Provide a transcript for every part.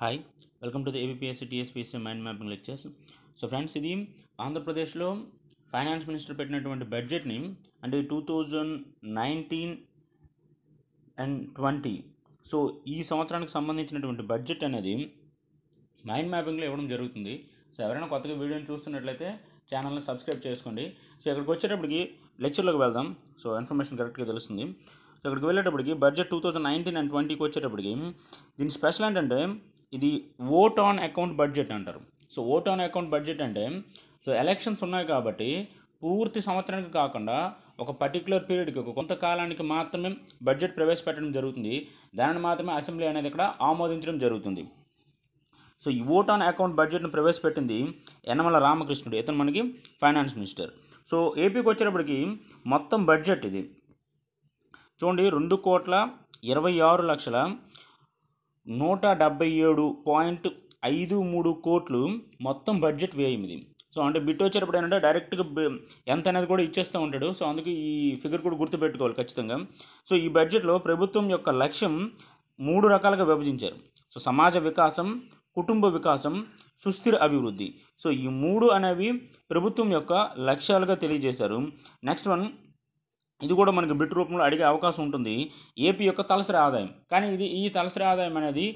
Hi welcome to the ABPSC TSPSC mind mapping lectures. So friends, ఇది ఆంధ్రప్రదేశ్లో finance minister పెట్టినటువంటి బడ్జెట్ని అంటే 2019 and 20. సో ఈ సంవత్సరానికి సంబంధించినటువంటి బడ్జెట్ అనేది మైండ్ మ్యాపింగ్లో ఇవ్వడం జరుగుతుంది. సో ఎవరైనా కొత్తగా వీడియోని చూస్తున్నట్లయితే ఛానల్ని సబ్స్క్రైబ్ చేసుకోండి. సో ఇక్కడికి వచ్చేటప్పటికి లెక్చర్లోకి వెళ్దాం. సో ఇన్ఫర్మేషన్ కరెక్ట్గా తెలుస్తుంది. సో ఇక్కడికి వెళ్ళేటప్పటికి బడ్జెట్ 2019 and 20కి వచ్చేటప్పటికి దీని స్పెషల్ ఏంటంటే ఇది ఓట్ ఆన్ అకౌంట్ బడ్జెట్ అంటారు. So vote on account budget అంటే సో ఎలక్షన్స్ ఉన్నాయి కాబట్టి పూర్తి సంవత్సరానికి కాకుండా ఒక పర్టికులర్ పీరియడ్కి ఒక కొంతకాలానికి మాత్రమే బడ్జెట్ ప్రవేశపెట్టడం జరుగుతుంది. దానిని మాత్రమే అసెంబ్లీ అనేది ఇక్కడ ఆమోదించడం జరుగుతుంది. సో ఈ ఓట్ ఆన్ అకౌంట్ బడ్జెట్ను ప్రవేశపెట్టింది యనమల రామకృష్ణుడు. ఇతను మనకి ఫైనాన్స్ మినిస్టర్. సో ఏపీకి వచ్చేటప్పటికి మొత్తం బడ్జెట్ ఇది చూడండి, 2,26,177.53 కోట్లు మొత్తం బడ్జెట్ వ్యయం ఇది. సో అంటే బిట్ వచ్చేటప్పుడు ఏంటంటే డైరెక్ట్గా ఎంత అనేది కూడా ఇచ్చేస్తూ ఉంటాడు. సో అందుకే ఈ ఫిగర్ కూడా గుర్తుపెట్టుకోవాలి ఖచ్చితంగా. సో ఈ బడ్జెట్లో ప్రభుత్వం యొక్క లక్ష్యం 3 రకాలుగా విభజించారు. సో సమాజ వికాసం, కుటుంబ వికాసం, సుస్థిర అభివృద్ధి. సో ఈ 3 అనేవి ప్రభుత్వం యొక్క లక్ష్యాలుగా తెలియజేశారు. నెక్స్ట్ వన్, ఇది కూడా మనకి బిట్ రూపంలో అడిగే అవకాశం ఉంటుంది. ఏపీ యొక్క తలసరి ఆదాయం. కానీ ఈ తలసరి ఆదాయం అనేది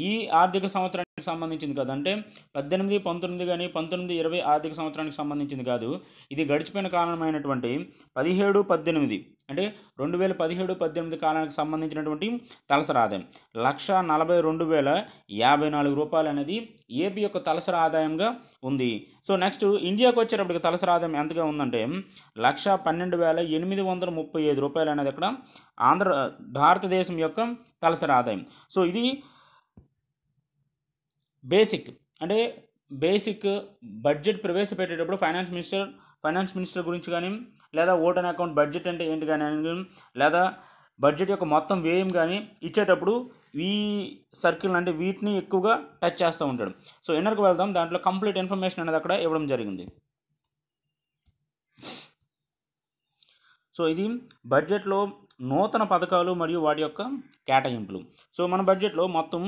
ఈ ఆర్థిక సంవత్సరానికి సంబంధించింది కాదు. అంటే 18, 19 కానీ 19, 20 ఆర్థిక సంవత్సరానికి సంబంధించింది కాదు. ఇది గడిచిపోయిన కాలమైనటువంటి 17, 18 అంటే 2017, 18 కాలానికి సంబంధించినటువంటి తలసరి ఆదాయం 1,42,054 రూపాయలు అనేది ఏపీ యొక్క తలసరి ఆదాయంగా ఉంది. సో నెక్స్ట్ ఇండియాకి వచ్చేటప్పటికి తలసరి ఆదాయం ఎంతగా ఉందంటే 1,12,835 రూపాయలు అనేది ఇక్కడ భారతదేశం యొక్క తలసరి ఆదాయం. సో ఇది బేసిక్ బడ్జెట్ ప్రవేశపెట్టేటప్పుడు ఫైనాన్స్ మినిస్టర్ గురించి కానీ, లేదా ఓట్ ఆన్ అకౌంట్ బడ్జెట్ అంటే ఏంటి కానీ, లేదా బడ్జెట్ యొక్క మొత్తం వ్యయం కానీ ఇచ్చేటప్పుడు ఈ సర్కిల్ అంటే వీటిని ఎక్కువగా టచ్ చేస్తూ ఉంటాడు. సో ఇన్నర్కి వెళ్దాం. దాంట్లో కంప్లీట్ ఇన్ఫర్మేషన్ అనేది అక్కడ ఇవ్వడం జరిగింది. సో ఇది బడ్జెట్లో నూతన పథకాలు మరియు వాటి యొక్క కేటాయింపులు. సో మన బడ్జెట్లో మొత్తం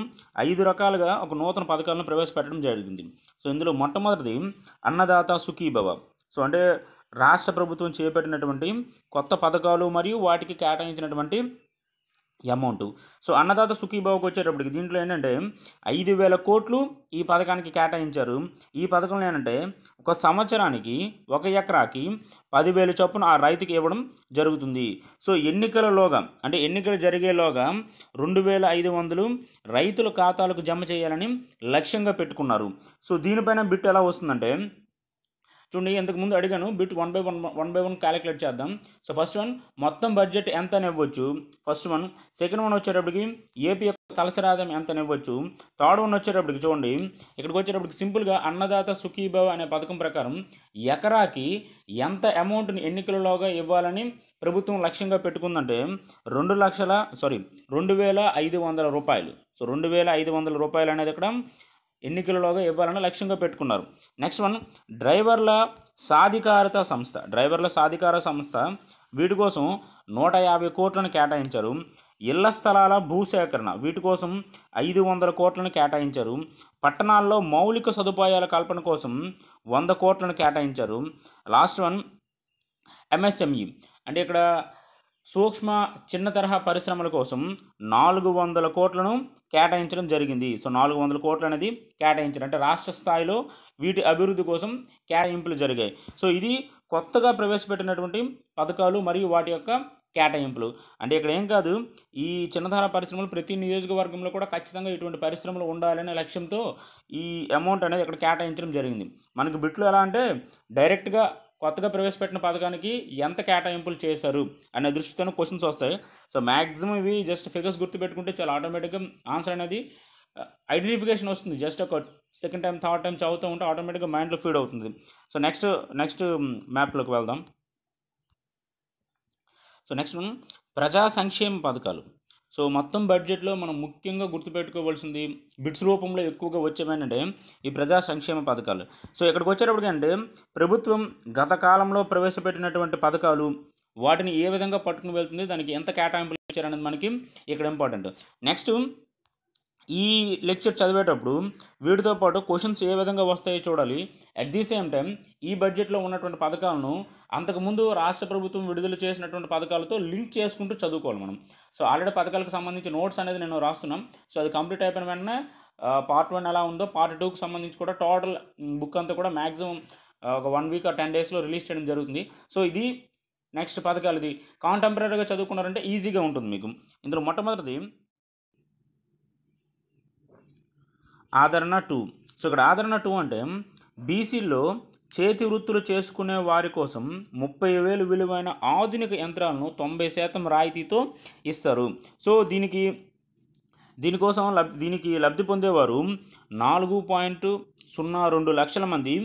5 రకాలుగా ఒక నూతన పథకాలను ప్రవేశపెట్టడం జరిగింది. సో ఇందులో మొట్టమొదటిది అన్నదాత సుఖీభవ. సో అంటే రాష్ట్ర ప్రభుత్వం చేపట్టినటువంటి కొత్త పథకాలు మరియు వాటికి కేటాయించినటువంటి అమౌంట్. సో అన్నదాత సుఖీభావకు వచ్చేటప్పటికి దీంట్లో ఏంటంటే 5,000 కోట్లు ఈ పథకానికి కేటాయించారు. ఈ పథకంలో ఏంటంటే ఒక సంవత్సరానికి 1 ఎకరాకి 10,000 చొప్పున ఆ రైతుకి ఇవ్వడం జరుగుతుంది. సో ఎన్నికలు జరిగేలోగా 2,500 రైతుల ఖాతాలకు జమ చేయాలని లక్ష్యంగా పెట్టుకున్నారు. సో దీనిపైన బిట్ ఎలా వస్తుందంటే చూడండి, ఇంతకుముందు అడిగాను, bit one by one calculate చేద్దాం. సో ఫస్ట్ వన్ మొత్తం బడ్జెట్ ఎంత అని ఇవ్వచ్చు, ఫస్ట్ వన్. సెకండ్ వన్ వచ్చేటప్పటికి ఏపీ యొక్క తలసరి ఆదాయం ఎంత అని ఇవ్వచ్చు. థర్డ్ వన్ వచ్చేటప్పటికి చూడండి, ఇక్కడికి వచ్చేటప్పటికి సింపుల్గా అన్నదాత సుఖీభవ అనే పథకం ప్రకారం ఎకరాకి ఎంత అమౌంట్ని ఎన్నికలలోగా ఇవ్వాలని ప్రభుత్వం లక్ష్యంగా పెట్టుకుందంటే 2,500 రూపాయలు. సో 2,500 రూపాయలు అనేది ఇక్కడ ఎన్నికలలోగా ఇవ్వాలని లక్ష్యంగా పెట్టుకున్నారు. నెక్స్ట్ వన్ డ్రైవర్ల సాధికార సంస్థ వీటి కోసం 150 కోట్లను కేటాయించారు. ఇళ్ల స్థలాల భూసేకరణ వీటి కోసం 500 కోట్లను కేటాయించారు. పట్టణాల్లో మౌలిక సదుపాయాల కల్పన కోసం 100 కోట్లను కేటాయించారు. లాస్ట్ వన్ ఎంఎస్ఎంఈ అంటే ఇక్కడ సూక్ష్మ చిన్న తరహా పరిశ్రమల కోసం 400 కోట్లను కేటాయించడం జరిగింది. సో 400 కోట్లు అనేది కేటాయించారు. అంటే రాష్ట్ర స్థాయిలో వీటి అభివృద్ధి కోసం కేటాయింపులు జరిగాయి. సో ఇది కొత్తగా ప్రవేశపెట్టినటువంటి పథకాలు మరియు వాటి యొక్క కేటాయింపులు. అంటే ఇక్కడ ఏం కాదు, ఈ చిన్నతరహా పరిశ్రమలు ప్రతి నియోజకవర్గంలో కూడా ఖచ్చితంగా ఇటువంటి పరిశ్రమలు ఉండాలనే లక్ష్యంతో ఈ అమౌంట్ అనేది ఇక్కడ కేటాయించడం జరిగింది. మనకి బిట్లు ఎలా అంటే డైరెక్ట్గా కొత్తగా ప్రవేశపెట్టిన పథకానికి ఎంత కేటాయింపులు చేశారు అనే దృష్టితోనే క్వశ్చన్స్ వస్తాయి. సో మ్యాక్సిమం ఇవి జస్ట్ ఫిగర్స్ గుర్తుపెట్టుకుంటే చాలా ఆటోమేటిక్గా ఆన్సర్ అనేది ఐడెంటిఫికేషన్ వస్తుంది. జస్ట్ ఒక సెకండ్ టైం థర్డ్ టైం చదువుతూ ఉంటే ఆటోమేటిక్గా మైండ్లో ఫీడ్ అవుతుంది. సో నెక్స్ట్ మ్యాప్లోకి వెళ్దాం. సో నెక్స్ట్ ప్రజా సంక్షేమ పథకాలు. సో మొత్తం బడ్జెట్లో మనం ముఖ్యంగా గుర్తుపెట్టుకోవాల్సింది బిట్స్ రూపంలో ఎక్కువగా వచ్చేవేంటంటే ఈ ప్రజా సంక్షేమ పథకాలు. సో ఇక్కడికి వచ్చేటప్పటికి అంటే ప్రభుత్వం గత కాలంలో ప్రవేశపెట్టినటువంటి పథకాలు వాటిని ఏ విధంగా పట్టుకుని వెళ్తుంది, దానికి ఎంత కేటాయింపులు ఇచ్చారనేది మనకి ఇక్కడ ఇంపార్టెంట్. నెక్స్ట్ ఈ లెక్చర్ చదివేటప్పుడు వీటితో పాటు క్వశ్చన్స్ ఏ విధంగా వస్తాయో చూడాలి. అట్ ది సేమ్ టైం ఈ బడ్జెట్లో ఉన్నటువంటి పథకాలను అంతకుముందు రాష్ట్ర ప్రభుత్వం విడుదల చేసినటువంటి పథకాలతో లింక్ చేసుకుంటూ చదువుకోవాలి మనం. సో ఆల్రెడీ పథకాలకు సంబంధించి నోట్స్ అనేది నేను రాస్తున్నాం. సో అది కంప్లీట్ అయిపోయిన వెంటనే పార్ట్ 1 ఎలా ఉందో పార్ట్ 2కి సంబంధించి కూడా టోటల్ బుక్ అంతా కూడా మ్యాక్సిమం ఒక 1 వీక్ ఆర్ 10 డేస్లో రిలీజ్ చేయడం జరుగుతుంది. సో ఇది నెక్స్ట్ పథకాలు. ఇది కాంటెంపరీగా చదువుకున్నారంటే ఈజీగా ఉంటుంది మీకు. ఇందులో మొట్టమొదటిది ఆదరణ 2. సో ఇక్కడ ఆదరణ 2 అంటే బీసీలో చేతి వృత్తులు చేసుకునే వారి కోసం 30,000 విలువైన ఆధునిక యంత్రాలను 90% రాయితీతో ఇస్తారు. సో దీనికోసం దీనికి లబ్ధి పొందేవారు 4.02 లక్షల మంది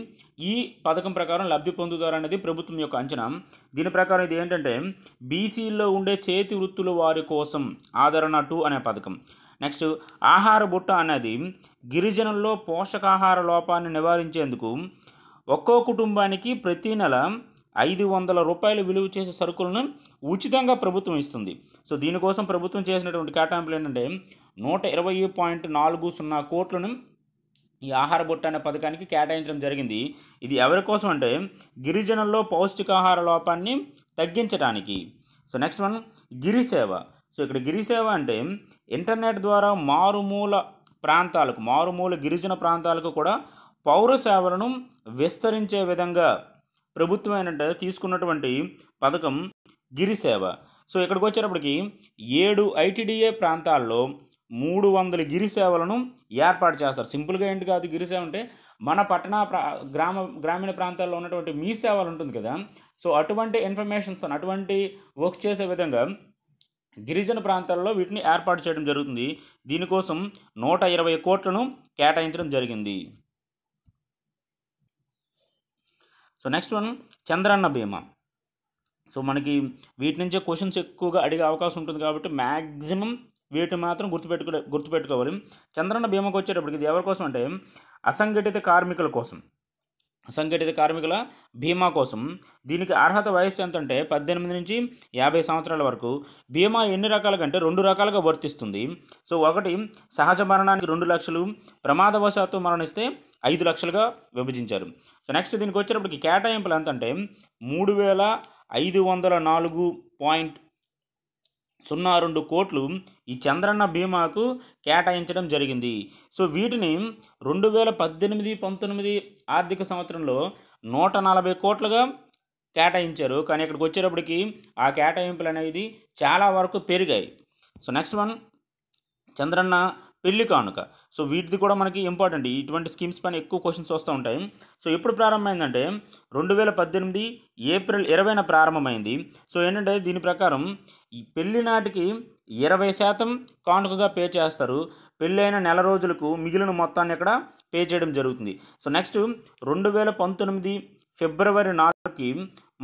ఈ పథకం ప్రకారం లబ్ధి పొందుతారనేది ప్రభుత్వం యొక్క అంచనా. దీని ప్రకారం ఇది ఏంటంటే బీసీలో ఉండే చేతి వృత్తుల వారి కోసం ఆదరణ 2 అనే పథకం. నెక్స్ట్ ఆహార బుట్ట అనేది గిరిజనుల్లో పోషకాహార లోపాన్ని నివారించేందుకు ఒక్కో కుటుంబానికి ప్రతి నెల 500 రూపాయలు విలువ చేసే సరుకులను ఉచితంగా ప్రభుత్వం ఇస్తుంది. సో దీనికోసం ప్రభుత్వం చేసినటువంటి కేటాయింపులు ఏంటంటే 120.40 కోట్లను ఈ ఆహార బుట్ట అనే పథకానికి కేటాయించడం జరిగింది. ఇది ఎవరి కోసం అంటే గిరిజనుల్లో పౌష్టికాహార లోపాన్ని తగ్గించడానికి. So next one Giriseva. So ఇక్కడ గిరిసేవ అంటే ఇంటర్నెట్ ద్వారా మారుమూల గిరిజన ప్రాంతాలకు కూడా పౌర సేవలను విస్తరించే విధంగా ప్రభుత్వం ఏంటంటే తీసుకున్నటువంటి పథకం గిరిసేవ. సో ఇక్కడికి వచ్చేటప్పటికి 7 ఐటీడీఏ ప్రాంతాల్లో 300 గిరిసేవలను ఏర్పాటు చేస్తారు. సింపుల్గా ఏంటి కాదు, గిరిసేవ అంటే మన పట్టణ గ్రామీణ ప్రాంతాల్లో ఉన్నటువంటి మీ సేవలు ఉంటుంది కదా. సో అటువంటి ఇన్ఫర్మేషన్స్తో అటువంటి వర్క్ చేసే విధంగా గిరిజన ప్రాంతాల్లో వీటిని ఏర్పాటు చేయడం జరుగుతుంది. దీనికోసం 120 కోట్లను కేటాయించడం జరిగింది. సో నెక్స్ట్ వన్ చంద్రన్న బీమా. సో మనకి వీటి నుంచే క్వశ్చన్స్ ఎక్కువగా అడిగే అవకాశం ఉంటుంది కాబట్టి మ్యాక్సిమం వీటిని మాత్రం గుర్తుపెట్టుకోవాలి. చంద్రన్న బీమాకు వచ్చేటప్పటికి ఇది ఎవరి కోసం అంటే అసంఘటిత కార్మికుల బీమా కోసం. దీనికి అర్హత వయస్సు ఎంత అంటే 18 నుంచి 50 సంవత్సరాల వరకు. బీమా ఎన్ని రకాలుగా అంటే 2 రకాలుగా వర్తిస్తుంది. సో ఒకటి సహజ మరణానికి 2 లక్షలు, ప్రమాదవశాత్తు మరణిస్తే 5 లక్షలుగా విభజించారు. సో నెక్స్ట్ దీనికి వచ్చేటప్పటికి కేటాయింపులు ఎంత అంటే 3,504.02 కోట్లు ఈ చంద్రన్న బీమాకు కేటాయించడం జరిగింది. సో వీటిని 2018-19 ఆర్థిక సంవత్సరంలో 140 కోట్లుగా కేటాయించారు. కానీ ఇక్కడికి వచ్చేటప్పటికి ఆ కేటాయింపులు అనేది చాలా వరకు పెరిగాయి. సో నెక్స్ట్ వన్ చంద్రన్న పెళ్లి కానుక. సో వీటిది కూడా మనకి ఇంపార్టెంట్. ఇటువంటి స్కీమ్స్ పైన ఎక్కువ క్వశ్చన్స్ వస్తూ ఉంటాయి. సో ఎప్పుడు ప్రారంభమైందంటే 2018 ఏప్రిల్ 20న ప్రారంభమైంది. సో ఏంటంటే దీని ప్రకారం ఈ పెళ్లి నాటికి 20% కానుకగా పే చేస్తారు. పెళ్ళైన నెల రోజులకు మిగిలిన మొత్తాన్ని ఇక్కడ పే చేయడం జరుగుతుంది. సో నెక్స్ట్ 2019 ఫిబ్రవరి 4కి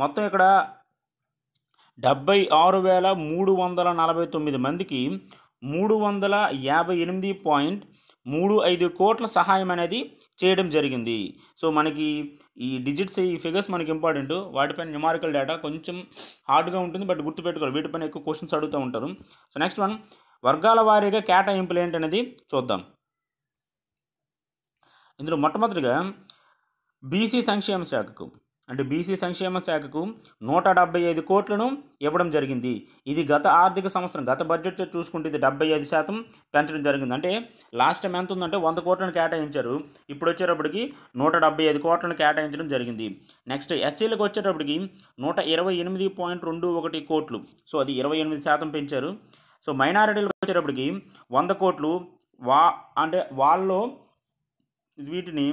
మొత్తం ఇక్కడ 76,349 మందికి 358.35 కోట్ల సహాయం అనేది చేయడం జరిగింది. సో మనకి ఈ డిజిట్స్, ఈ ఫిగర్స్ మనకి ఇంపార్టెంట్. వాటిపైన న్యూమారికల్ డేటా కొంచెం హార్డ్గా ఉంటుంది, బట్ గుర్తుపెట్టుకోవాలి. వీటిపైన ఎక్కువ క్వశ్చన్స్ అడుగుతూ ఉంటారు. సో నెక్స్ట్ వన్ వర్గాల వారీగా కేటాయింపులు ఏంటనేది చూద్దాం. ఇందులో మొట్టమొదటిగా బీసీ సంక్షేమ శాఖకు 175 కోట్లను ఇవ్వడం జరిగింది. ఇది గత ఆర్థిక సంవత్సరం గత బడ్జెట్ చూసుకుంటే ఇది 75% పెంచడం జరిగింది. అంటే లాస్ట్ టైం ఎంత ఉందంటే 100 కోట్లను కేటాయించారు. ఇప్పుడు వచ్చేటప్పటికి 175 కోట్లను కేటాయించడం జరిగింది. నెక్స్ట్ ఎస్సీలకు వచ్చేటప్పటికి 128.21 కోట్లు. సో అది 28% పెంచారు. సో మైనారిటీలకు వచ్చేటప్పటికి 100 కోట్లు. వాళ్ళలో వీటిని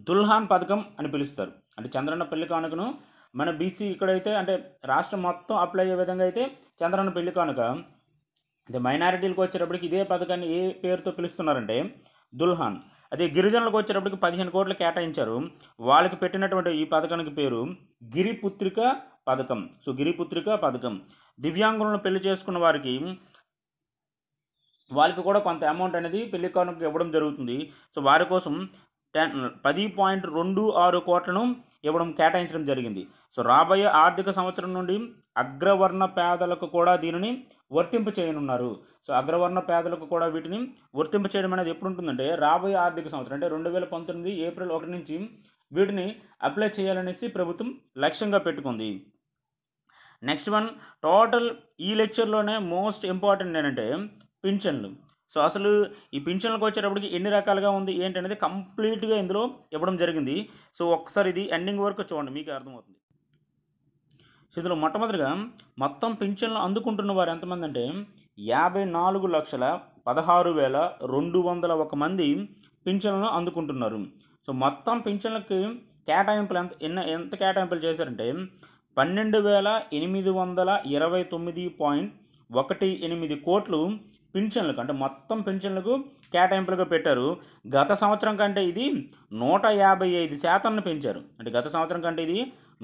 దుల్హాన్ పథకం అని పిలుస్తారు. అంటే చంద్రన్న పెళ్లి కానుకను మన బీసీ ఇక్కడైతే అంటే రాష్ట్రం మొత్తం అప్లై అయ్యే విధంగా అయితే చంద్రన్న పెళ్లి కానుక. అదే మైనారిటీలకు వచ్చేటప్పటికి ఇదే పథకాన్ని ఏ పేరుతో పిలుస్తున్నారంటే దుల్హాన్. అదే గిరిజనులకు వచ్చేటప్పటికి 15 కోట్లు కేటాయించారు. వాళ్ళకి పెట్టినటువంటి ఈ పథకానికి పేరు గిరిపుత్రిక పథకం. సో గిరిపుత్రిక పథకం. దివ్యాంగులను పెళ్లి చేసుకున్న వాళ్ళకి కూడా కొంత అమౌంట్ అనేది పెళ్లి కానుక ఇవ్వడం జరుగుతుంది. సో వారి కోసం 10.26 కోట్లను ఇవ్వడం కేటాయించడం జరిగింది. సో రాబోయే ఆర్థిక సంవత్సరం నుండి అగ్రవర్ణ పేదలకు కూడా దీనిని వర్తింప చేయనున్నారు. సో అగ్రవర్ణ పేదలకు కూడా వీటిని వర్తింప చేయడం అనేది ఎప్పుడు ఉంటుందంటే రాబోయే ఆర్థిక సంవత్సరం అంటే 2019 ఏప్రిల్ 1 నుంచి వీటిని అప్లై చేయాలనేసి ప్రభుత్వం లక్ష్యంగా పెట్టుకుంది. నెక్స్ట్ వన్, టోటల్ ఈ లెక్చర్లోనే మోస్ట్ ఇంపార్టెంట్ ఏంటంటే పింఛన్లు. సో అసలు ఈ పింఛన్లకు వచ్చేటప్పటికి ఎన్ని రకాలుగా ఉంది ఏంటనేది కంప్లీట్గా ఇందులో ఇవ్వడం జరిగింది. సో ఒకసారి ఇది ఎండింగ్ వరకు చూడండి, మీకు అర్థమవుతుంది. సో ఇందులో మొట్టమొదటిగా మొత్తం పింఛన్లు అందుకుంటున్న వారు ఎంతమంది అంటే 54,16,201 మంది పింఛన్లను అందుకుంటున్నారు. సో మొత్తం పింఛన్లకి కేటాయింపులు ఎంత కేటాయింపులు చేశారంటే 12,829.18 కోట్లు పింఛన్లకు అంటే మొత్తం పింఛన్లకు కేటాయింపులుగా పెట్టారు. గత సంవత్సరం కంటే ఇది 155% పెంచారు. అంటే గత సంవత్సరం కంటే ఇది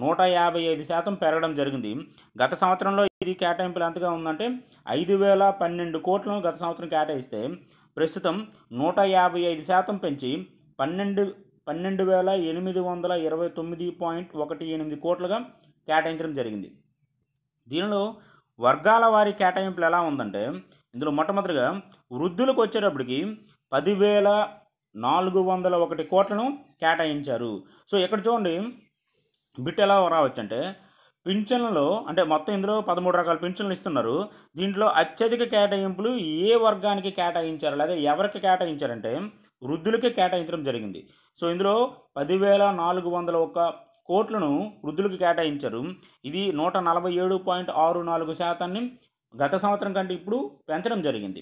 155% పెరగడం జరిగింది. గత సంవత్సరంలో ఇది కేటాయింపులు ఎంతగా ఉందంటే 5,012 కోట్లను గత సంవత్సరం కేటాయిస్తే ప్రస్తుతం 155% పెంచి 12,829.18 కోట్లుగా కేటాయించడం జరిగింది. దీనిలో వర్గాల వారి కేటాయింపులు ఎలా ఉందంటే ఇందులో మొట్టమొదటిగా వృద్ధులకు వచ్చేటప్పటికి 10,401 కోట్లను కేటాయించారు. సో ఇక్కడ చూడండి బిట్ ఎలా రావచ్చు అంటే పింఛన్లలో అంటే మొత్తం ఇందులో 13 రకాల పింఛన్లు ఇస్తున్నారు. దీంట్లో అత్యధిక కేటాయింపులు ఏ వర్గానికి కేటాయించారు లేదా ఎవరికి కేటాయించారంటే వృద్ధులకి కేటాయించడం జరిగింది. సో ఇందులో 10,401 కోట్లను వృద్ధులకు కేటాయించారు. ఇది 147.64% గత సంవత్సరం కంటే ఇప్పుడు పెంచడం జరిగింది.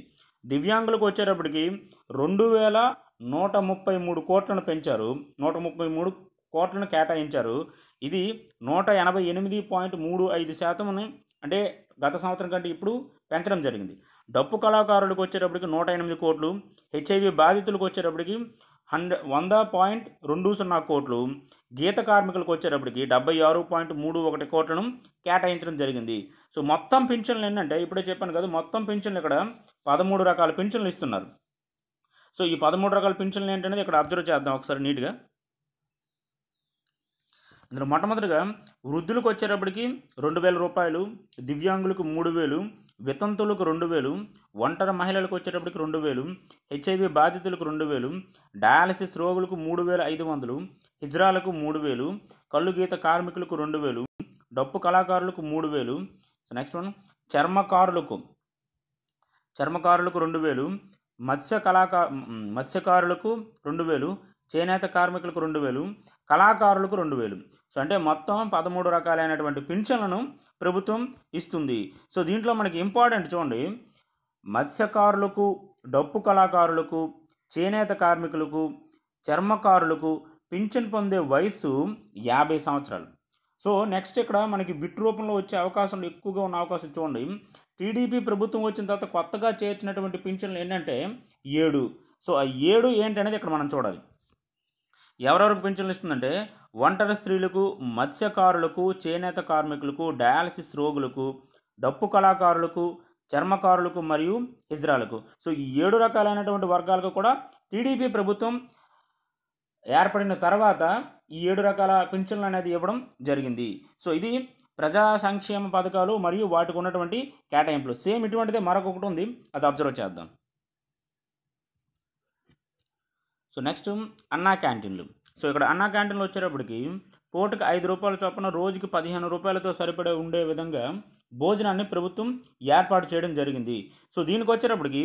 దివ్యాంగులకు వచ్చేటప్పటికి 2,133 కోట్లను పెంచారు. 133 కోట్లను కేటాయించారు. ఇది 188.35% అంటే గత సంవత్సరం కంటే ఇప్పుడు పెంచడం జరిగింది. డప్పు కళాకారులకు వచ్చేటప్పటికి 108 కోట్లు, హెచ్ఐవి బాధితులకు వచ్చేటప్పటికి 100.20 కోట్లు, గీత కార్మికులకు వచ్చేటప్పటికి 76.31 కోట్లను కేటాయించడం జరిగింది. సో మొత్తం పింఛన్లు ఏంటంటే ఇప్పుడే చెప్పాను కదా, మొత్తం పింఛన్లు ఇక్కడ 13 రకాల పింఛన్లు ఇస్తున్నారు. సో ఈ 13 రకాల పింఛన్లు ఏంటనేది ఇక్కడ అబ్జర్వ్ చేద్దాం ఒకసారి నీట్గా. ఇందులో మొట్టమొదటిగా వృద్ధులకు వచ్చేటప్పటికి 2,000 రూపాయలు, దివ్యాంగులకు 3,000, వితంతులకు 2,000, ఒంటరి మహిళలకు వచ్చేటప్పటికి 2,000, హెచ్ఐవి బాధితులకు 2,000, డయాలసిస్ రోగులకు 3,500, హిజ్రాలకు 3,000, కళ్ళు గీత కార్మికులకు 2,000, డప్పు కళాకారులకు 3,000. నెక్స్ట్ వన్, చర్మకారులకు 2,000, మత్స్యకారులకు 2,000, చేనేత కార్మికులకు 2,000, కళాకారులకు 2,000. సో అంటే మొత్తం 13 రకాలైనటువంటి పింఛన్లను ప్రభుత్వం ఇస్తుంది. సో దీంట్లో మనకి ఇంపార్టెంట్ చూడండి, మత్స్యకారులకు, డప్పు కళాకారులకు, చేనేత కార్మికులకు, చర్మకారులకు పింఛన్ పొందే వయస్సు 50 సంవత్సరాలు. సో నెక్స్ట్ ఇక్కడ మనకి బిట్ రూపంలో వచ్చే అవకాశం ఎక్కువగా ఉన్న అవకాశం చూడండి. టీడీపీ ప్రభుత్వం వచ్చిన తర్వాత కొత్తగా చేర్చినటువంటి పింఛన్లు ఏంటంటే 7. సో ఆ 7 ఏంటనేది ఇక్కడ మనం చూడాలి. ఎవరెవరికి పింఛన్లు ఇస్తుందంటే ఒంటరి స్త్రీలకు, మత్స్యకారులకు, చేనేత కార్మికులకు, డయాలసిస్ రోగులకు, డప్పు కళాకారులకు, చర్మకారులకు మరియు హిజ్రాలకు. సో ఈ 7 రకాలైనటువంటి వర్గాలకు కూడా టీడీపీ ప్రభుత్వం ఏర్పడిన తర్వాత ఈ 7 రకాల పింఛన్లు అనేది ఇవ్వడం జరిగింది. సో ఇది ప్రజా సంక్షేమ పథకాలు మరియు వాటికి ఉన్నటువంటి కేటాయింపులు. సేమ్ ఇటువంటిదే మరొకటి ఉంది, అది అబ్జర్వ్ చేద్దాం. సో నెక్స్ట్ అన్నా క్యాంటీన్లు. సో ఇక్కడ అన్నా క్యాంటీన్లు వచ్చేటప్పటికి పూటకి 5 రూపాయల చొప్పున రోజుకి 15 రూపాయలతో సరిపడే ఉండే విధంగా భోజనాన్ని ప్రభుత్వం ఏర్పాటు చేయడం జరిగింది. సో దీనికి వచ్చేటప్పటికి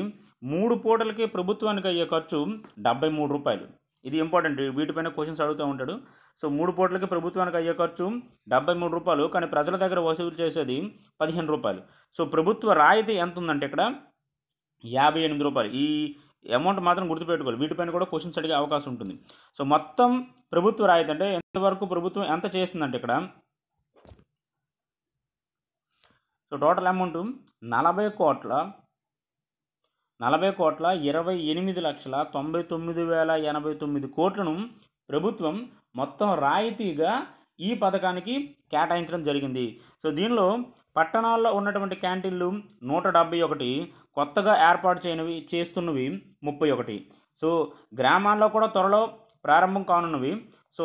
3 పూటలకి ప్రభుత్వానికి అయ్యే ఖర్చు 73 రూపాయలు. ఇది ఇంపార్టెంట్, వీటిపైన క్వశ్చన్స్ అడుగుతూ ఉంటాడు. సో 3 పూటలకి ప్రభుత్వానికి అయ్యే ఖర్చు 73 రూపాయలు, కానీ ప్రజల దగ్గర వసూలు చేసేది 15 రూపాయలు. సో ప్రభుత్వ రాయితీ ఎంత ఉందంటే ఇక్కడ 58 రూపాయలు. ఈ అమౌంట్ మాత్రం గుర్తుపెట్టుకోవాలి, వీటిపైన కూడా క్వశ్చన్స్ అడిగే అవకాశం ఉంటుంది. సో మొత్తం ప్రభుత్వ రాయితీ అంటే ఎంతవరకు ప్రభుత్వం ఎంత చేస్తుందంటే ఇక్కడ సో టోటల్ అమౌంట్ 40,28,99,089 కోట్లను ప్రభుత్వం మొత్తం రాయితీగా ఈ పథకానికి కేటాయించడం జరిగింది. సో దీనిలో పట్టణాల్లో ఉన్నటువంటి క్యాంటీన్లు 171, కొత్తగా ఏర్పాటు చేస్తున్నవి 31. సో గ్రామాల్లో కూడా త్వరలో ప్రారంభం కానున్నవి. సో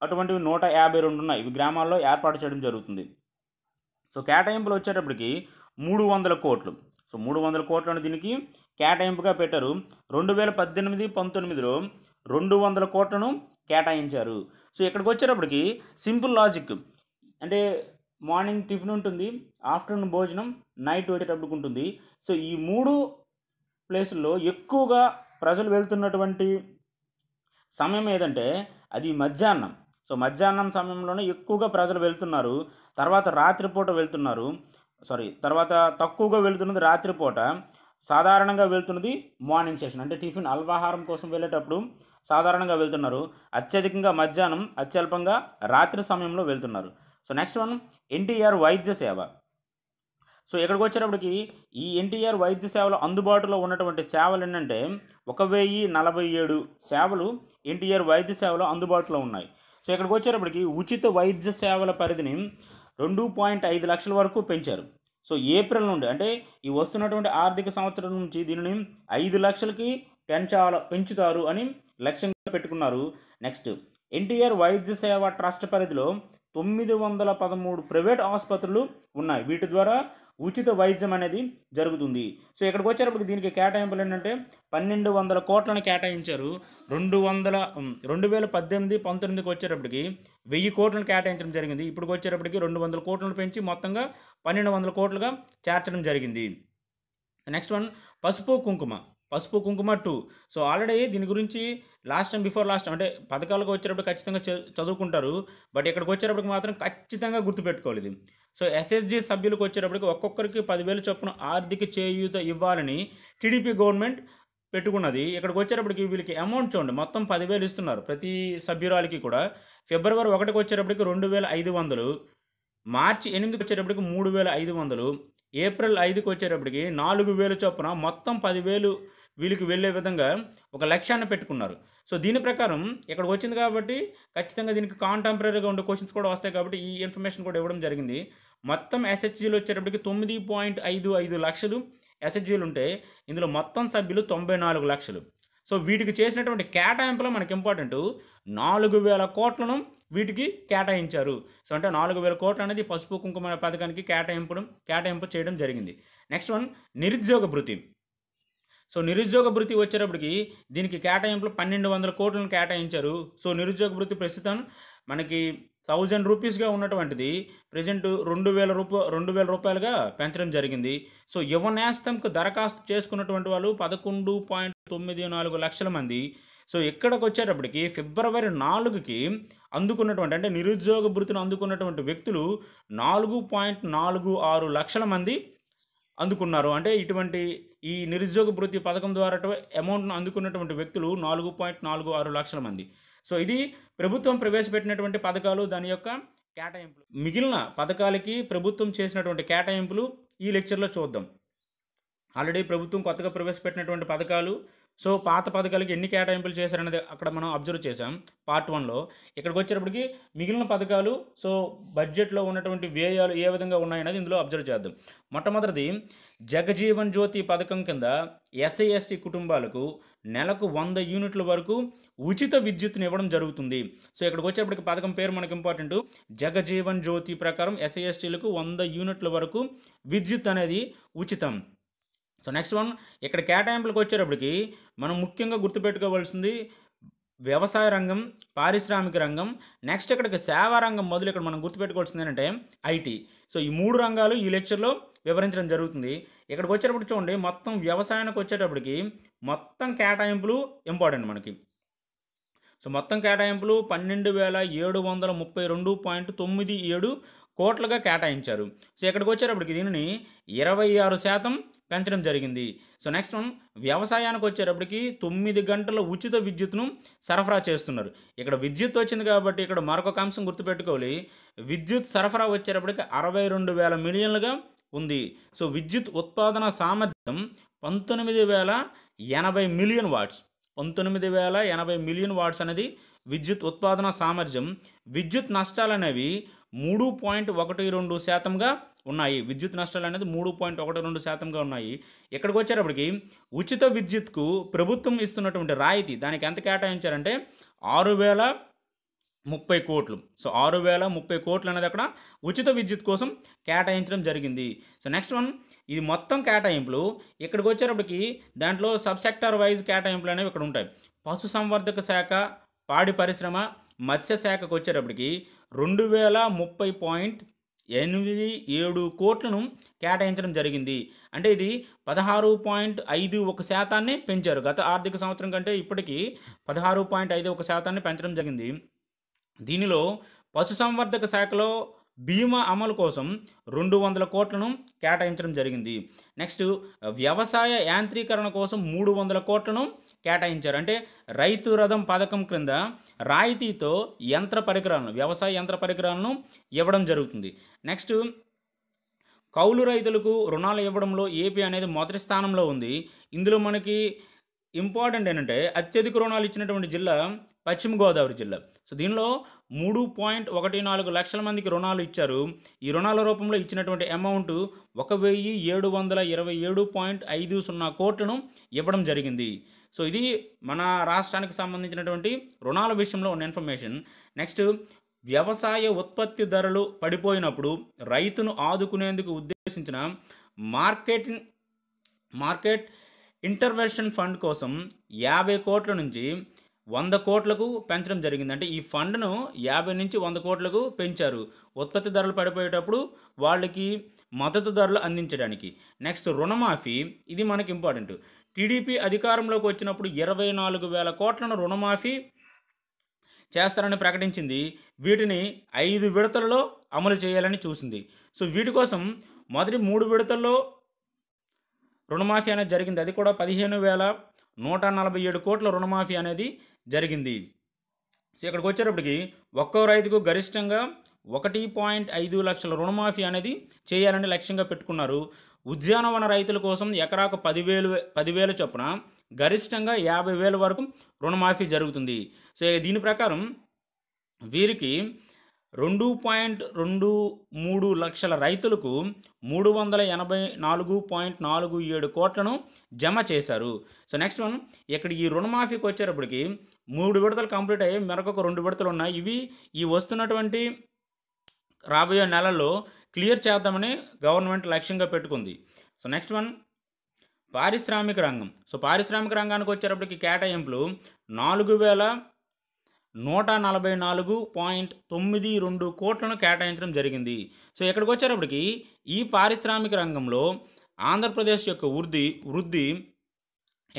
అటువంటివి 152 ఉన్నాయి. ఇవి గ్రామాల్లో ఏర్పాటు చేయడం జరుగుతుంది. సో కేటాయింపులు వచ్చేటప్పటికి 300 కోట్లు. సో 300 కోట్లను దీనికి కేటాయింపుగా పెట్టారు. 2018-19లో 200 కోట్లను కేటాయించారు. సో ఇక్కడికి వచ్చేటప్పటికి సింపుల్ లాజిక్, అంటే మార్నింగ్ టిఫిన్ ఉంటుంది, ఆఫ్టర్నూన్ భోజనం, నైట్ వచ్చేటప్పటికి ఉంటుంది. సో ఈ 3 ప్లేసుల్లో ఎక్కువగా ప్రజలు వెళ్తున్నటువంటి సమయం ఏదంటే అది మధ్యాహ్నం. సో మధ్యాహ్నం సమయంలోనే ఎక్కువగా ప్రజలు వెళ్తున్నారు. తర్వాత రాత్రిపూట వెళ్తున్నారు. తర్వాత తక్కువగా వెళ్తున్నది రాత్రిపూట, సాధారణంగా వెళ్తున్నది మార్నింగ్ సెషన్, అంటే టిఫిన్ అల్పాహారం కోసం వెళ్ళేటప్పుడు సాధారణంగా వెళ్తున్నారు. అత్యధికంగా మధ్యాహ్నం, అత్యల్పంగా రాత్రి సమయంలో వెళ్తున్నారు. సో నెక్స్ట్ వన్ ఎన్టీఆర్ వైద్య సేవ. సో ఇక్కడికి వచ్చేటప్పటికి ఈ ఎన్టీఆర్ వైద్య సేవలో అందుబాటులో ఉన్నటువంటి సేవలు ఏంటంటే 1047 సేవలు ఎన్టీఆర్ వైద్య సేవలో అందుబాటులో ఉన్నాయి. సో ఇక్కడికి వచ్చేటప్పటికి ఉచిత వైద్య సేవల పరిధిని 2.5 లక్షల వరకు పెంచారు. సో ఏప్రిల్ నుండి, అంటే ఈ వస్తున్నటువంటి ఆర్థిక సంవత్సరం నుంచి దీనిని 5 లక్షలకి పెంచుతారు అని లక్ష్యంగా పెట్టుకున్నారు. నెక్స్ట్ ఎన్టీఆర్ వైద్య సేవ ట్రస్ట్ పరిధిలో 913 ప్రైవేట్ ఆసుపత్రులు ఉన్నాయి. వీటి ద్వారా ఉచిత వైద్యం అనేది జరుగుతుంది. సో ఇక్కడికి వచ్చేటప్పటికి దీనికి కేటాయింపులు ఏంటంటే 1200 కోట్లను కేటాయించారు. 2018-19కి వచ్చేటప్పటికి 1000 కోట్లను కేటాయించడం జరిగింది. ఇప్పుడు వచ్చేటప్పటికి 200 కోట్లను పెంచి మొత్తంగా 1200 కోట్లుగా చేర్చడం జరిగింది. నెక్స్ట్ వన్ పసుపు కుంకుమ 2. సో ఆల్రెడీ దీని గురించి బిఫోర్ లాస్ట్ అంటే పథకాలకు వచ్చేటప్పుడు ఖచ్చితంగా చదువుకుంటారు. బట్ ఇక్కడికి వచ్చేటప్పటికి మాత్రం ఖచ్చితంగా గుర్తుపెట్టుకోవాలి ఇది. సో ఎస్ఎస్జి సభ్యులకు వచ్చేటప్పటికి ఒక్కొక్కరికి 10,000 చొప్పున ఆర్థిక చేయూత ఇవ్వాలని టీడీపీ గవర్నమెంట్ పెట్టుకున్నది. ఇక్కడికి వచ్చేటప్పటికి వీళ్ళకి అమౌంట్ చూడండి, మొత్తం 10,000 ఇస్తున్నారు ప్రతి సభ్యురాలకి కూడా. ఫిబ్రవరి 1కి వచ్చేటప్పటికి 2,500, మార్చి 8కి వచ్చేటప్పటికి 3,500, ఏప్రిల్ 5కి వచ్చేటప్పటికి 4,000 చొప్పున మొత్తం 10,000 వీళ్ళకి వెళ్ళే విధంగా ఒక లక్ష్యాన్ని పెట్టుకున్నారు. సో దీని ప్రకారం ఇక్కడికి వచ్చింది కాబట్టి ఖచ్చితంగా దీనికి కాంటెంపరీగా ఉండే క్వశ్చన్స్ కూడా వస్తాయి కాబట్టి ఈ ఇన్ఫర్మేషన్ కూడా ఇవ్వడం జరిగింది. మొత్తం ఎస్హెచ్జీలు వచ్చేటప్పటికి 9.55 లక్షలు ఎస్హెచ్జీలు ఉంటే ఇందులో మొత్తం సభ్యులు 94 లక్షలు. సో వీటికి చేసినటువంటి కేటాయింపులో మనకి ఇంపార్టెంట్ 4,000 కోట్లను వీటికి కేటాయించారు. సో అంటే 4,000 కోట్లు అనేది పసుపు కుంకుమ పథకానికి కేటాయింపు చేయడం జరిగింది. నెక్స్ట్ వన్ నిరుద్యోగ భృతి. సో నిరుద్యోగ భృతి వచ్చేటప్పటికి దీనికి కేటాయింపులు 1,200 కోట్లను కేటాయించారు. సో నిరుద్యోగ భృతి ప్రస్తుతం మనకి 1,000 రూపీస్గా ఉన్నటువంటిది ప్రజెంట్ 2,000 రూపాయలుగా పెంచడం జరిగింది. సో యువ నేస్తంకు దరఖాస్తు చేసుకున్నటువంటి వాళ్ళు 11.94 లక్షల మంది. సో ఇక్కడికి వచ్చేటప్పటికి ఫిబ్రవరి 4కి అందుకున్నటువంటి, అంటే నిరుద్యోగ భృతిని అందుకున్నటువంటి వ్యక్తులు 4.46 లక్షల మంది అందుకున్నారు. అంటే ఇటువంటి ఈ నిరుద్యోగ భృతి పథకం ద్వారా అమౌంట్ను అందుకున్నటువంటి వ్యక్తులు 4.46 లక్షల మంది. సో ఇది ప్రభుత్వం ప్రవేశపెట్టినటువంటి పథకాలు, దాని యొక్క కేటాయింపులు. మిగిలిన పథకాలకి ప్రభుత్వం చేసినటువంటి కేటాయింపులు ఈ లెక్చర్లో చూద్దాం. ఆల్రెడీ ప్రభుత్వం కొత్తగా ప్రవేశపెట్టినటువంటి పథకాలు, సో పాత పథకాలకి ఎన్ని కేటాయింపులు చేశారనేది అక్కడ మనం అబ్జర్వ్ చేసాం పార్ట్ 1లో. ఇక్కడికి వచ్చేటప్పటికి మిగిలిన పథకాలు, సో బడ్జెట్లో ఉన్నటువంటి వ్యయాలు ఏ విధంగా ఉన్నాయనేది ఇందులో అబ్జర్వ్ చేద్దాం. మొట్టమొదటిది జగజీవన్ జ్యోతి పథకం కింద ఎస్సీ ఎస్టీ కుటుంబాలకు నెలకు 100 యూనిట్ల వరకు ఉచిత విద్యుత్తుని ఇవ్వడం జరుగుతుంది. సో ఇక్కడికి వచ్చేటప్పటికి పథకం పేరు మనకు ఇంపార్టెంట్. జగజీవన్ జ్యోతి ప్రకారం ఎస్సీ ఎస్టీలకు 100 యూనిట్ల వరకు విద్యుత్ అనేది ఉచితం. సో నెక్స్ట్ వన్ ఇక్కడ కేటాయింపులకు వచ్చేటప్పటికి మనం ముఖ్యంగా గుర్తుపెట్టుకోవాల్సింది వ్యవసాయ రంగం, పారిశ్రామిక రంగం, నెక్స్ట్ ఇక్కడికి సేవా రంగం మొదలు ఇక్కడ మనం గుర్తుపెట్టుకోవాల్సింది ఏంటంటే ఐటీ. సో ఈ 3 రంగాలు ఈ లెక్చర్లో వివరించడం జరుగుతుంది. ఇక్కడికి వచ్చేటప్పుడు చూడండి, మొత్తం వ్యవసాయానికి వచ్చేటప్పటికి మొత్తం కేటాయింపులు ఇంపార్టెంట్ మనకి. సో మొత్తం కేటాయింపులు 12,732.97 కోట్లుగా కేటాయించారు. సో ఇక్కడికి వచ్చేటప్పటికి దీనిని 26% పెంచడం జరిగింది. సో నెక్స్ట్ వన్ వ్యవసాయానికి వచ్చేటప్పటికి 9 గంటల ఉచిత విద్యుత్ను సరఫరా చేస్తున్నారు. ఇక్కడ విద్యుత్ వచ్చింది కాబట్టి ఇక్కడ మరొక అంశం గుర్తుపెట్టుకోవాలి. విద్యుత్ సరఫరా వచ్చేటప్పటికి 62,000 మిలియన్లుగా ఉంది. సో విద్యుత్ ఉత్పాదన సామర్థ్యం 19,080 మిలియన్ వాట్స్. 19,080 మిలియన్ వాట్స్ అనేది విద్యుత్ ఉత్పాదన సామర్థ్యం. విద్యుత్ నష్టాలు అనేవి 3.12%గా ఉన్నాయి. విద్యుత్ నష్టాలు అనేది 3.12%గా ఉన్నాయి. ఇక్కడికి వచ్చేటప్పటికి ఉచిత విద్యుత్కు ప్రభుత్వం ఇస్తున్నటువంటి రాయితీ దానికి ఎంత కేటాయించారంటే 6,030 కోట్లు. సో 6,030 కోట్లు అనేది అక్కడ ఉచిత విద్యుత్ కోసం కేటాయించడం జరిగింది. సో నెక్స్ట్ వన్, ఇది మొత్తం కేటాయింపులు ఇక్కడికి వచ్చేటప్పటికి దాంట్లో సబ్ సెక్టార్ వైజ్ కేటాయింపులు అనేవి ఇక్కడ ఉంటాయి. పశుసంవర్ధక శాఖ, పాడి పరిశ్రమ, మత్స్య శాఖకు వచ్చేటప్పటికి 2,030.87 కోట్లను కేటాయించడం జరిగింది. అంటే ఇది 16.51% పెంచారు. గత ఆర్థిక సంవత్సరం కంటే ఇప్పటికీ 16.51% పెంచడం జరిగింది. దీనిలో పశుసంవర్ధక శాఖలో బీమా అమలు కోసం 200 కోట్లను కేటాయించడం జరిగింది. నెక్స్ట్ వ్యవసాయ యాంత్రీకరణ కోసం 300 కోట్లను కేటాయించారు. అంటే రైతు రథం పథకం క్రింద రాయితీతో యంత్ర పరికరాలను, వ్యవసాయ యంత్ర పరికరాలను ఇవ్వడం జరుగుతుంది. నెక్స్ట్ కౌలు రైతులకు రుణాలు ఇవ్వడంలో ఏపీ అనేది మొదటి స్థానంలో ఉంది. ఇందులో మనకి ఇంపార్టెంట్ ఏంటంటే అత్యధిక రుణాలు ఇచ్చినటువంటి జిల్లా పశ్చిమ గోదావరి జిల్లా. సో దీనిలో 3.14 లక్షల మందికి రుణాలు ఇచ్చారు. ఈ రుణాల రూపంలో ఇచ్చినటువంటి అమౌంట్ 1,727.50 కోట్లను ఇవ్వడం జరిగింది. సో ఇది మన రాష్ట్రానికి సంబంధించినటువంటి రుణాల విషయంలో ఉన్న ఇన్ఫర్మేషన్. నెక్స్ట్ వ్యవసాయ ఉత్పత్తి ధరలు పడిపోయినప్పుడు రైతును ఆదుకునేందుకు ఉద్దేశించిన మార్కెట్ ఇంటర్వెన్షన్ ఫండ్ కోసం 50 కోట్ల నుంచి 100 కోట్లకు పెంచడం జరిగింది. అంటే ఈ ఫండ్ను 50 నుంచి 100 కోట్లకు పెంచారు ఉత్పత్తి ధరలు పడిపోయేటప్పుడు వాళ్ళకి మద్దతు ధరలు అందించడానికి. నెక్స్ట్ రుణమాఫీ, ఇది మనకి ఇంపార్టెంట్. టీడీపీ అధికారంలోకి వచ్చినప్పుడు 24,000 కోట్లను రుణమాఫీ చేస్తారని ప్రకటించింది. వీటిని 5 విడతల్లో అమలు చేయాలని చూసింది. సో వీటి కోసం మొదటి 3 విడతల్లో రుణమాఫీ అనేది జరిగింది. అది కూడా 15,147 కోట్ల రుణమాఫీ అనేది జరిగింది. సో ఇక్కడికి వచ్చేటప్పటికి ఒక్కో రైతుకు గరిష్టంగా 1.5 లక్షల రుణమాఫీ అనేది చేయాలని లక్ష్యంగా పెట్టుకున్నారు. ఉద్యానవన రైతుల కోసం ఎకరాకు 10,000 చొప్పున గరిష్టంగా 50,000 వరకు రుణమాఫీ జరుగుతుంది. సో దీని ప్రకారం వీరికి 2.23 లక్షల రైతులకు 384.47 కోట్లను జమ చేశారు. సో నెక్స్ట్ వన్, ఇక్కడ ఈ రుణమాఫీకి వచ్చేటప్పటికి 3 విడతలు కంప్లీట్ అయ్యి మరొక 2 విడతలు ఉన్నాయి. ఇవి ఈ వస్తున్నటువంటి రాబోయే నెలల్లో క్లియర్ చేద్దామని గవర్నమెంట్ లక్ష్యంగా పెట్టుకుంది. సో నెక్స్ట్ వన్, పారిశ్రామిక రంగం. సో పారిశ్రామిక రంగానికి వచ్చేటప్పటికి కేటాయింపులు 4,144.92 కోట్లను కేటాయించడం జరిగింది. సో ఇక్కడికి వచ్చేటప్పటికి ఈ పారిశ్రామిక రంగంలో ఆంధ్రప్రదేశ్ యొక్క వృద్ధి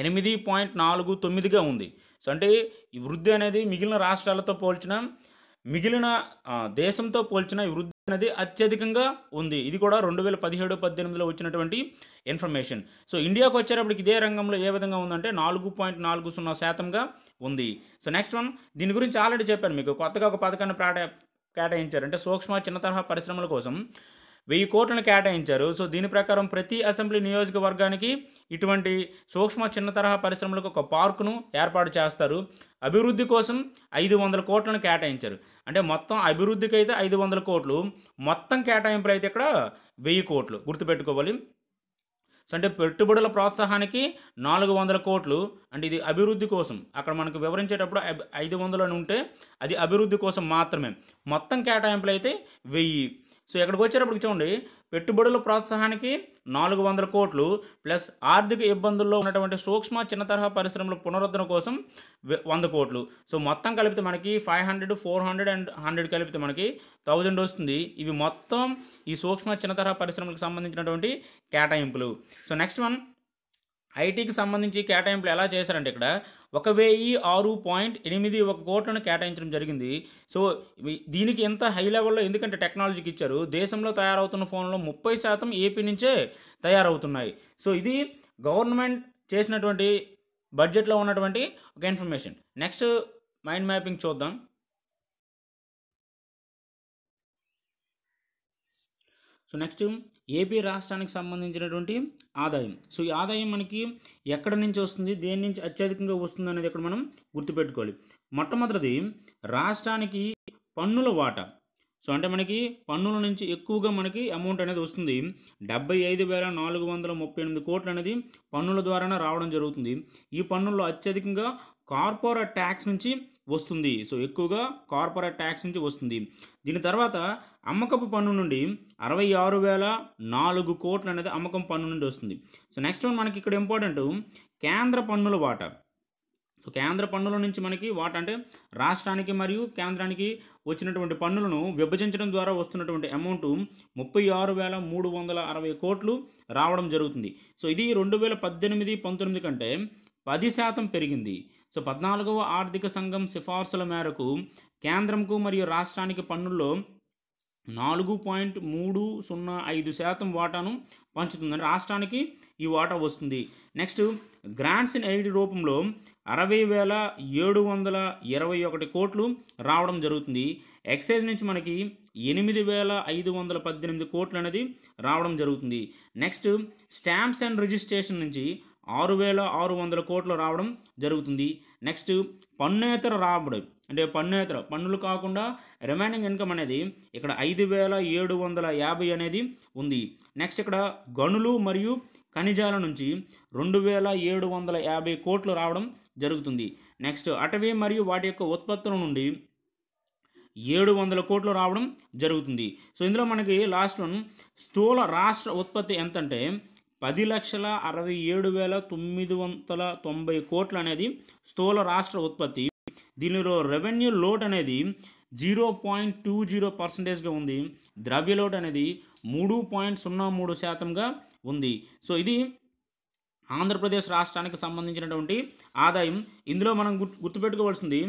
8.49గా ఉంది. సో అంటే ఈ వృద్ధి అనేది మిగిలిన రాష్ట్రాలతో పోల్చిన దేశంతో పోల్చిన ఈ వృద్ధి అనేది అత్యధికంగా ఉంది. ఇది కూడా 2017-18లో వచ్చినటువంటి ఇన్ఫర్మేషన్. సో ఇండియాకు వచ్చేటప్పటికి ఇదే రంగంలో ఏ విధంగా ఉందంటే 4.40% ఉంది. సో నెక్స్ట్ వన్, దీని గురించి ఆల్రెడీ చెప్పాను మీకు. కొత్తగా ఒక పథకాన్ని కేటాయించారు. అంటే సూక్ష్మ చిన్న తరహా పరిశ్రమల కోసం 1000 కోట్లను కేటాయించారు. సో దీని ప్రకారం ప్రతి అసెంబ్లీ నియోజకవర్గానికి ఇటువంటి సూక్ష్మ చిన్న తరహా పరిశ్రమలకు ఒక పార్కును ఏర్పాటు చేస్తారు. అభివృద్ధి కోసం 500 కోట్లను కేటాయించారు. అంటే మొత్తం అభివృద్ధికి అయితే 500 కోట్లు, మొత్తం కేటాయింపులు అయితే ఇక్కడ 1000 కోట్లు గుర్తుపెట్టుకోవాలి. సో అంటే పెట్టుబడుల ప్రోత్సాహానికి 400 కోట్లు, అంటే ఇది అభివృద్ధి కోసం. అక్కడ మనకు వివరించేటప్పుడు 500 అని ఉంటే అది అభివృద్ధి కోసం మాత్రమే. మొత్తం కేటాయింపులు అయితే 1000. సో ఇక్కడికి వచ్చేటప్పటికి చూడండి, పెట్టుబడుల ప్రోత్సాహానికి 400 కోట్లు ప్లస్ ఆర్థిక ఇబ్బందుల్లో ఉన్నటువంటి సూక్ష్మ చిన్న తరహా పరిశ్రమల పునరుద్ధరణ కోసం 100 కోట్లు. సో మొత్తం కలిపితే మనకి 500, 400 అండ్ 100 కలిపితే మనకి 1000 వస్తుంది. ఇవి మొత్తం ఈ సూక్ష్మ చిన్న తరహా పరిశ్రమలకు సంబంధించినటువంటి కేటాయింపులు. సో నెక్స్ట్ వన్, ఐటీకి సంబంధించి కేటాయింపులు ఎలా చేశారంటే ఇక్కడ 1,006.81 కోట్లను కేటాయించడం జరిగింది. సో దీనికి ఎంత హై లెవెల్లో, ఎందుకంటే టెక్నాలజీకి ఇచ్చారు. దేశంలో తయారవుతున్న ఫోన్లో 30% ఏపీ నుంచే తయారవుతున్నాయి. సో ఇది గవర్నమెంట్ చేసినటువంటి బడ్జెట్లో ఉన్నటువంటి ఒక ఇన్ఫర్మేషన్. నెక్స్ట్ మైండ్ మ్యాపింగ్ చూద్దాం. సో నెక్స్ట్ ఏపీ రాష్ట్రానికి సంబంధించినటువంటి ఆదాయం. సో ఈ ఆదాయం మనకి ఎక్కడి నుంచి వస్తుంది, దేని నుంచి అత్యధికంగా వస్తుంది అనేది ఇక్కడ మనం గుర్తుపెట్టుకోవాలి. మొట్టమొదటిది రాష్ట్రానికి పన్నుల వాటా. సో అంటే మనకి పన్నుల నుంచి ఎక్కువగా మనకి అమౌంట్ అనేది వస్తుంది. 75,438 కోట్లు అనేది పన్నుల ద్వారానే రావడం జరుగుతుంది. ఈ పన్నుల్లో అత్యధికంగా కార్పొరేట్ ట్యాక్స్ నుంచి వస్తుంది. సో ఎక్కువగా కార్పొరేట్ ట్యాక్స్ నుంచి వస్తుంది. దీని తర్వాత అమ్మకపు పన్ను నుండి 66,004 కోట్లు అనేది అమ్మకం పన్ను నుండి వస్తుంది. సో నెక్స్ట్ వన్ మనకి ఇక్కడ ఇంపార్టెంట్ కేంద్ర పన్నుల వాటా. సో కేంద్ర పన్నుల నుంచి మనకి వాటా అంటే రాష్ట్రానికి మరియు కేంద్రానికి వచ్చినటువంటి పన్నులను విభజించడం ద్వారా వస్తున్నటువంటి అమౌంట్ 36,360 కోట్లు రావడం జరుగుతుంది. సో ఇది 2018-19 కంటే 10% పెరిగింది. సో 14వ ఆర్థిక సంఘం సిఫార్సుల మేరకు కేంద్రంకు మరియు రాష్ట్రానికి పన్నుల్లో 4.305% వాటాను పంచుతుంది. రాష్ట్రానికి ఈ వాటా వస్తుంది. నెక్స్ట్ గ్రాంట్స్ ఇన్ ఎయిడ్ రూపంలో 60,721 కోట్లు రావడం జరుగుతుంది. ఎక్సైజ్ నుంచి మనకి 8,518 కోట్లు అనేది రావడం జరుగుతుంది. నెక్స్ట్ స్టాంప్స్ అండ్ రిజిస్ట్రేషన్ నుంచి 6,600 కోట్లు రావడం జరుగుతుంది. నెక్స్ట్ పన్నేతర రాబడి అంటే పన్నులు కాకుండా రిమైనింగ్ ఇన్కమ్ అనేది ఇక్కడ 5,750 అనేది ఉంది. నెక్స్ట్ ఇక్కడ గనులు మరియు ఖనిజాల నుంచి 2,750 కోట్లు రావడం జరుగుతుంది. నెక్స్ట్ అటవీ మరియు వాటి యొక్క ఉత్పత్తుల నుండి 700 కోట్లు రావడం జరుగుతుంది. సో ఇందులో మనకి లాస్ట్ వన్ స్థూల రాష్ట్ర ఉత్పత్తి ఎంత అంటే 10,67,990 కోట్లు అనేది స్థూల రాష్ట్ర ఉత్పత్తి. దీనిలో రెవెన్యూ లోట్ అనేది 0.20% ఉంది. ద్రవ్య లోట్ అనేది 3.03%గా ఉంది. సో ఇది ఆంధ్రప్రదేశ్ రాష్ట్రానికి సంబంధించినటువంటి ఆదాయం. ఇందులో మనం గుర్తుపెట్టుకోవాల్సింది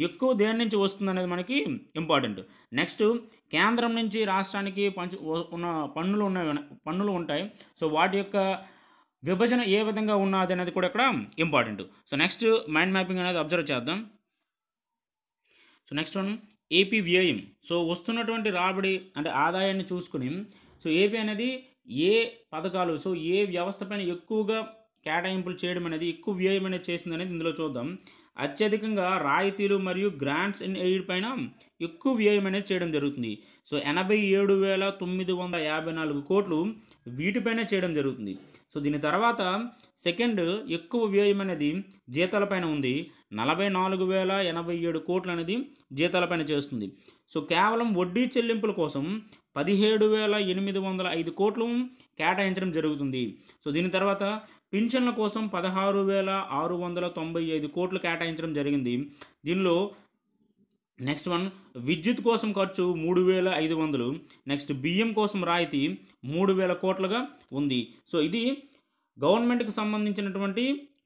ఎక్కువ దేని నుంచి వస్తుంది అనేది మనకి ఇంపార్టెంట్. నెక్స్ట్ కేంద్రం నుంచి రాష్ట్రానికి ఉన్న పన్నులు ఉంటాయి. సో వాటి యొక్క విభజన ఏ విధంగా ఉన్నది అనేది కూడా ఇక్కడ important. So next mind mapping అనేది అబ్జర్వ్ చేద్దాం. సో నెక్స్ట్ వన్ ఏపీ వ్యయం. సో వస్తున్నటువంటి రాబడి అంటే ఆదాయాన్ని చూసుకుని సో ఏపీ అనేది ఏ పథకాలు సో ఏ వ్యవస్థ పైన ఎక్కువగా కేటాయింపులు చేయడం అనేది ఎక్కువ వ్యయం అనేది చేసింది అనేది ఇందులో చూద్దాం. అత్యధికంగా రాయితీలు మరియు గ్రాంట్స్ ఇన్ ఎయిడ్ పైన ఎక్కువ వ్యయం అనేది చేయడం జరుగుతుంది. సో 87,954 కోట్లు వీటిపైన చేయడం జరుగుతుంది. సో దీని తర్వాత సెకండ్ ఎక్కువ వ్యయం అనేది జీతాలపైన ఉంది. 44,087 కోట్లు అనేది జీతాలపైన చేస్తుంది. సో కేవలం వడ్డీ చెల్లింపుల కోసం 17,805 కోట్లు కేటాయించడం జరుగుతుంది. సో దీని తర్వాత పింఛన్ల కోసం 16,695 కోట్లు కేటాయించడం జరిగింది. దీనిలో నెక్స్ట్ వన్ విద్యుత్ కోసం ఖర్చు 3,500. నెక్స్ట్ బియ్యం కోసం రాయితీ 3,000 కోట్లుగా ఉంది. సో ఇది గవర్నమెంట్కి సంబంధించినటువంటి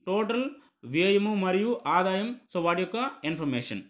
టోటల్ వ్యయము మరియు ఆదాయం సో వాటి యొక్క ఇన్ఫర్మేషన్.